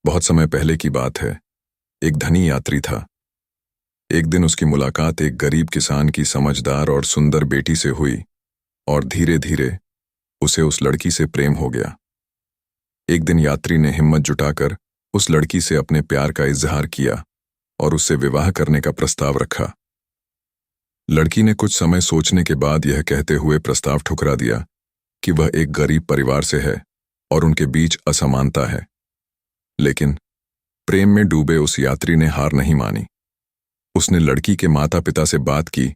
बहुत समय पहले की बात है। एक धनी यात्री था। एक दिन उसकी मुलाकात एक गरीब किसान की समझदार और सुंदर बेटी से हुई और धीरे धीरे उसे उस लड़की से प्रेम हो गया। एक दिन यात्री ने हिम्मत जुटाकर उस लड़की से अपने प्यार का इजहार किया और उससे विवाह करने का प्रस्ताव रखा। लड़की ने कुछ समय सोचने के बाद यह कहते हुए प्रस्ताव ठुकरा दिया कि वह एक गरीब परिवार से है और उनके बीच असमानता है। लेकिन प्रेम में डूबे उस यात्री ने हार नहीं मानी। उसने लड़की के माता पिता से बात की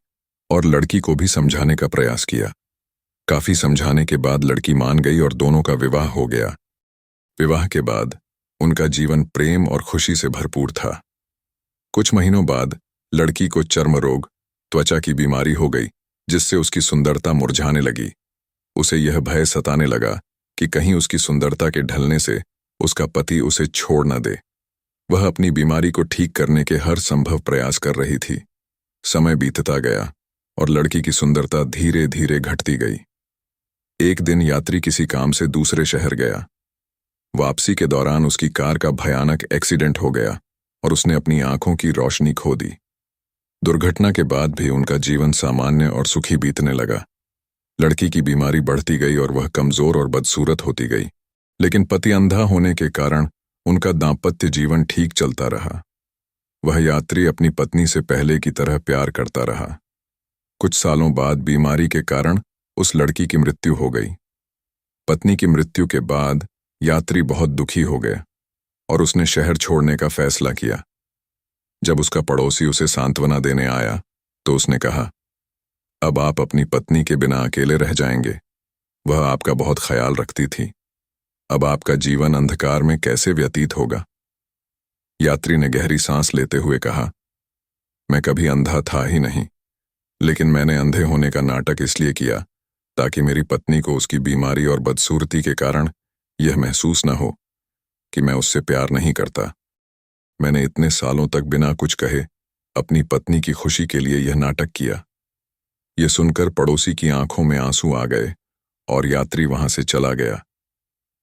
और लड़की को भी समझाने का प्रयास किया। काफी समझाने के बाद लड़की मान गई और दोनों का विवाह हो गया। विवाह के बाद उनका जीवन प्रेम और खुशी से भरपूर था। कुछ महीनों बाद लड़की को चर्म रोग, त्वचा की बीमारी हो गई, जिससे उसकी सुंदरता मुरझाने लगी। उसे यह भय सताने लगा कि कहीं उसकी सुंदरता के ढलने से उसका पति उसे छोड़ न दे। वह अपनी बीमारी को ठीक करने के हर संभव प्रयास कर रही थी। समय बीतता गया और लड़की की सुंदरता धीरे धीरे घटती गई। एक दिन यात्री किसी काम से दूसरे शहर गया। वापसी के दौरान उसकी कार का भयानक एक्सीडेंट हो गया और उसने अपनी आंखों की रोशनी खो दी। दुर्घटना के बाद भी उनका जीवन सामान्य और सुखी बीतने लगा। लड़की की बीमारी बढ़ती गई और वह कमजोर और बदसूरत होती गई। लेकिन पति अंधा होने के कारण उनका दाम्पत्य जीवन ठीक चलता रहा। वह यात्री अपनी पत्नी से पहले की तरह प्यार करता रहा। कुछ सालों बाद बीमारी के कारण उस लड़की की मृत्यु हो गई। पत्नी की मृत्यु के बाद यात्री बहुत दुखी हो गया और उसने शहर छोड़ने का फैसला किया। जब उसका पड़ोसी उसे सांत्वना देने आया तो उसने कहा, अब आप अपनी पत्नी के बिना अकेले रह जाएंगे। वह आपका बहुत ख्याल रखती थी। अब आपका जीवन अंधकार में कैसे व्यतीत होगा। यात्री ने गहरी सांस लेते हुए कहा, मैं कभी अंधा था ही नहीं, लेकिन मैंने अंधे होने का नाटक इसलिए किया ताकि मेरी पत्नी को उसकी बीमारी और बदसूरती के कारण यह महसूस न हो कि मैं उससे प्यार नहीं करता। मैंने इतने सालों तक बिना कुछ कहे अपनी पत्नी की खुशी के लिए यह नाटक किया। यह सुनकर पड़ोसी की आंखों में आंसू आ गए और यात्री वहां से चला गया।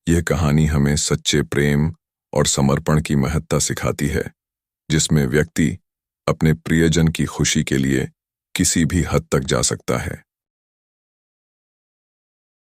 यह कहानी हमें सच्चे प्रेम और समर्पण की महत्ता सिखाती है, जिसमें व्यक्ति अपने प्रियजन की खुशी के लिए किसी भी हद तक जा सकता है।